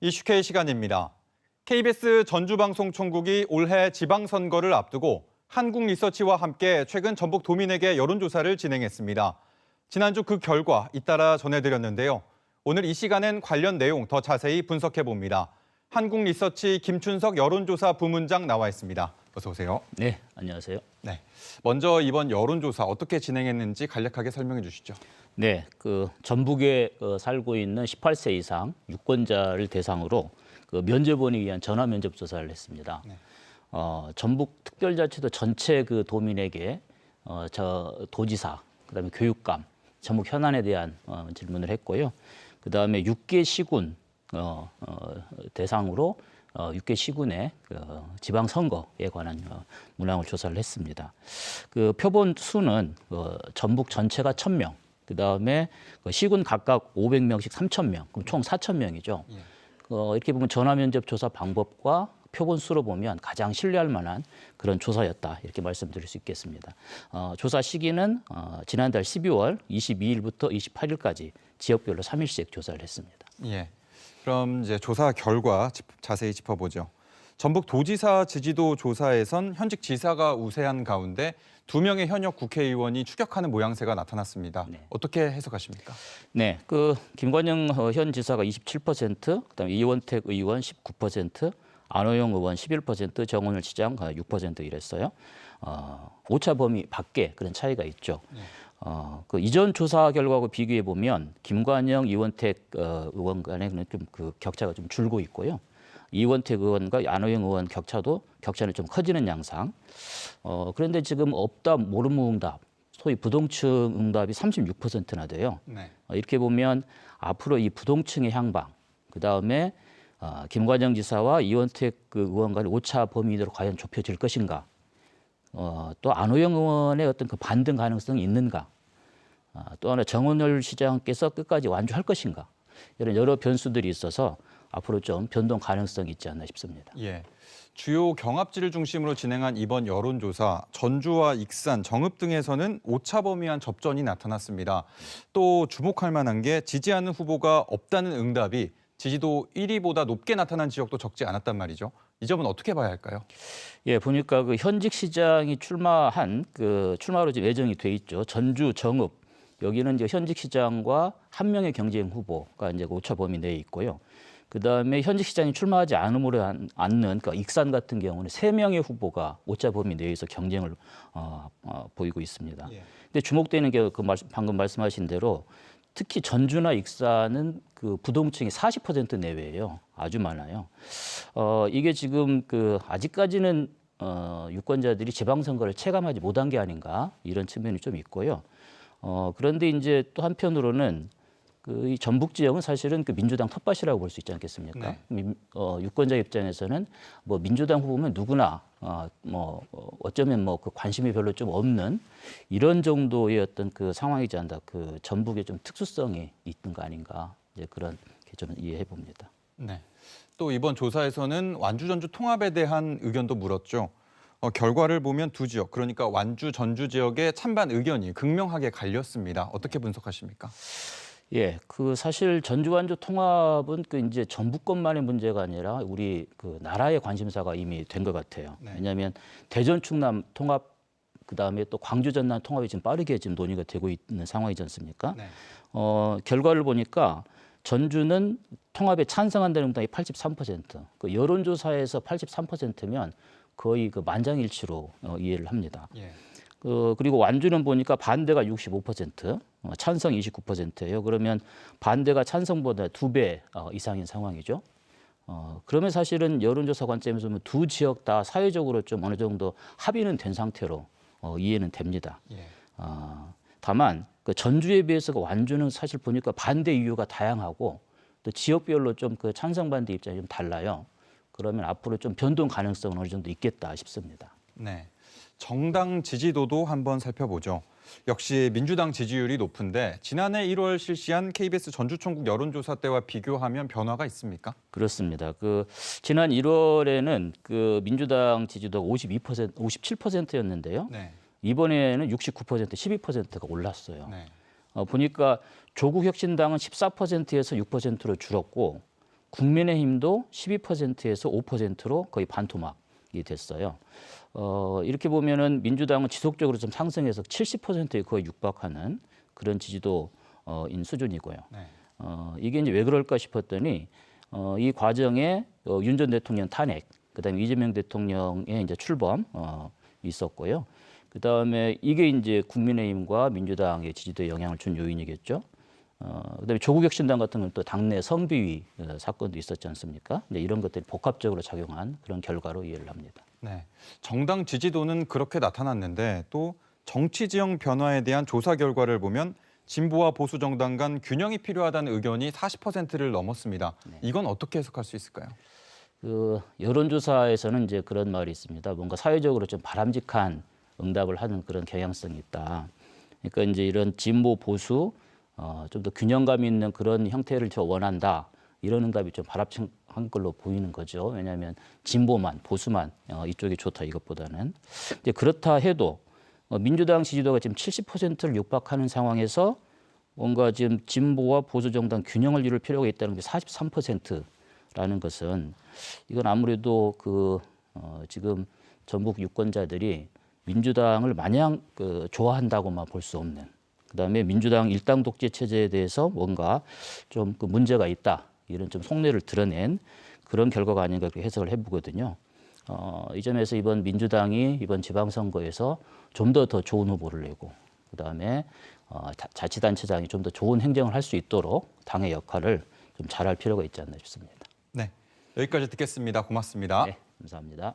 이슈K 시간입니다. KBS 전주방송총국이 올해 지방선거를 앞두고 한국리서치와 함께 최근 전북 도민에게 여론조사를 진행했습니다. 지난주 그 결과 잇따라 전해드렸는데요. 오늘 이 시간엔 관련 내용 더 자세히 분석해봅니다. 한국리서치 김춘석 여론조사 부문장 나와 있습니다. 어서 오세요. 네, 안녕하세요. 네, 먼저 이번 여론조사 어떻게 진행했는지 간략하게 설명해 주시죠. 네, 전북에 살고 있는 18세 이상 유권자를 대상으로 면접원에 의한 전화 면접 조사를 했습니다. 네. 전북 특별자치도 전체 도민에게 도지사, 그다음에 교육감, 전북 현안에 대한 질문을 했고요. 그다음에 6개 시군 대상으로 6개 시군의 지방선거에 관한 문항을 조사를 했습니다. 표본 수는 전북 전체가 1,000명, 그다음에 시군 각각 500명씩 3,000명, 그럼 총 4,000명이죠. 예. 이렇게 보면 전화 면접 조사 방법과 표본 수로 보면 가장 신뢰할 만한 그런 조사였다, 이렇게 말씀드릴 수 있겠습니다. 조사 시기는 지난달 12월 22일부터 28일까지 지역별로 3일씩 조사를 했습니다. 예. 그럼 이제 조사 결과 자세히 짚어보죠. 전북 도지사 지지도 조사에선 현직 지사가 우세한 가운데 2명의 현역 국회의원이 추격하는 모양새가 나타났습니다. 네. 어떻게 해석하십니까? 네, 김관영 현 지사가 27%, 그다음에 이원택 의원 19%, 안호영 의원 11%, 정원을 시장 6% 이랬어요. 오차 범위 밖에 그런 차이가 있죠. 네. 이전 조사 결과하고 비교해 보면 김관영, 이원택 의원 간의 좀 격차가 좀 줄고 있고요. 이원택 의원과 안호영 의원 격차는 좀 커지는 양상. 그런데 지금 없다 모르는 응답, 소위 부동층 응답이 36%나 돼요. 네. 이렇게 보면 앞으로 이 부동층의 향방, 그 다음에 김관영 지사와 이원택 의원 간의 오차 범위 내로 과연 좁혀질 것인가? 또 안호영 의원의 어떤 반등 가능성이 있는가? 또 하나 정원을 시장께서 끝까지 완주할 것인가? 이런 여러 변수들이 있어서 앞으로 좀 변동 가능성이 있지 않나 싶습니다. 예. 주요 경합지를 중심으로 진행한 이번 여론조사, 전주와 익산, 정읍 등에서는 오차범위한 접전이 나타났습니다. 또 주목할 만한 게 지지하는 후보가 없다는 응답이 지지도 1위보다 높게 나타난 지역도 적지 않았단 말이죠. 이 점은 어떻게 봐야 할까요? 예, 보니까 현직 시장이 출마로 지금 예정이 돼 있죠. 전주, 정읍, 여기는 이제 현직 시장과 한 명의 경쟁 후보가 이제 오차 범위 내에 있고요. 그다음에 현직 시장이 출마하지 않음으로 않는 그러니까 익산 같은 경우는 3명의 후보가 오차 범위 내에서 경쟁을 보이고 있습니다. 예. 근데 주목되는 게 방금 말씀하신 대로 특히 전주나 익산은 부동층이 40% 내외예요. 아주 많아요. 이게 지금 아직까지는 유권자들이 지방선거를 체감하지 못한 게 아닌가, 이런 측면이 좀 있고요. 그런데 이제 또 한편으로는 이 전북 지역은 사실은 민주당 텃밭이라고 볼 수 있지 않겠습니까? 네. 유권자 입장에서는 민주당 후보면 누구나 어쩌면 관심이 별로 좀 없는 이런 정도의 어떤 상황이지 않나, 전북의 좀 특수성이 있는 거 아닌가, 이제 그런 게 좀 이해해 봅니다. 네. 또 이번 조사에서는 완주 전주 통합에 대한 의견도 물었죠. 결과를 보면 두 지역, 그러니까 완주 전주 지역의 찬반 의견이 극명하게 갈렸습니다. 어떻게 분석하십니까? 예, 사실 전주 완주 통합은 이제 전북권만의 문제가 아니라 우리 나라의 관심사가 이미 된 것 같아요. 네. 왜냐하면 대전 충남 통합, 그다음에 또 광주 전남 통합이 지금 빠르게 지금 논의가 되고 있는 상황이지 않습니까? 네. 결과를 보니까 전주는 통합에 찬성한다는 응답이 83%, 여론조사에서 83%면 거의 만장일치로 이해를 합니다. 예. 그리고 완주는 보니까 반대가 65%, 찬성 29%예요. 그러면 반대가 찬성보다 2배 이상인 상황이죠. 그러면 사실은 여론조사 관점에서 보면 두 지역 다 사회적으로 좀 어느 정도 합의는 된 상태로 이해는 됩니다. 예. 다만 전주에 비해서 완주는 사실 보니까 반대 이유가 다양하고 또 지역별로 좀 찬성 반대 입장이 좀 달라요. 그러면 앞으로 좀 변동 가능성은 어느 정도 있겠다 싶습니다. 네. 정당 지지도도 한번 살펴보죠. 역시 민주당 지지율이 높은데 지난해 1월 실시한 KBS 전주총국 여론조사 때와 비교하면 변화가 있습니까? 그렇습니다. 지난 1월에는 민주당 지지도가 52%, 57%였는데요. 네. 이번에는 69%, 12%가 올랐어요. 네. 보니까 조국혁신당은 14%에서 6%로 줄었고 국민의힘도 12%에서 5%로 거의 반토막이 됐어요. 이렇게 보면은 민주당은 지속적으로 좀 상승해서 70%에 거의 육박하는 그런 지지도인 수준이고요. 네. 이게 이제 왜 그럴까 싶었더니 이 과정에 윤 전 대통령 탄핵, 그다음에 이재명 대통령의 이제 출범 있었고요. 그다음에 이게 이제 국민의힘과 민주당의 지지도에 영향을 준 요인이겠죠. 그다음에 조국혁신당 같은 건 또 당내 성비위 사건도 있었지 않습니까? 이제 이런 것들이 복합적으로 작용한 그런 결과로 이해를 합니다. 네. 정당 지지도는 그렇게 나타났는데 또 정치 지형 변화에 대한 조사 결과를 보면 진보와 보수 정당 간 균형이 필요하다는 의견이 40%를 넘었습니다. 이건 어떻게 해석할 수 있을까요? 그 여론조사에서는 이제 그런 말이 있습니다. 뭔가 사회적으로 좀 바람직한 응답을 하는 그런 경향성이 있다. 그러니까 이제 이런 진보 보수 좀 더 균형감 있는 그런 형태를 저 원한다. 이런 응답이 좀 바람직한 걸로 보이는 거죠. 왜냐하면 진보만 보수만 이쪽이 좋다 이것보다는 이제 그렇다 해도 민주당 지지도가 지금 70%를 육박하는 상황에서 뭔가 지금 진보와 보수 정당 균형을 이룰 필요가 있다는 게 43%라는 것은 이건 아무래도 지금 전국 유권자들이 민주당을 마냥 좋아한다고만 볼 수 없는, 그다음에 민주당 일당 독재 체제에 대해서 뭔가 좀 문제가 있다 이런 좀 속내를 드러낸 그런 결과가 아닌가 그렇게 해석을 해보거든요. 이 점에서 이번 민주당이 이번 지방선거에서 좀 더 좋은 후보를 내고, 그다음에 자치단체장이 좀 더 좋은 행정을 할 수 있도록 당의 역할을 좀 잘할 필요가 있지 않나 싶습니다. 네. 여기까지 듣겠습니다. 고맙습니다. 네, 감사합니다.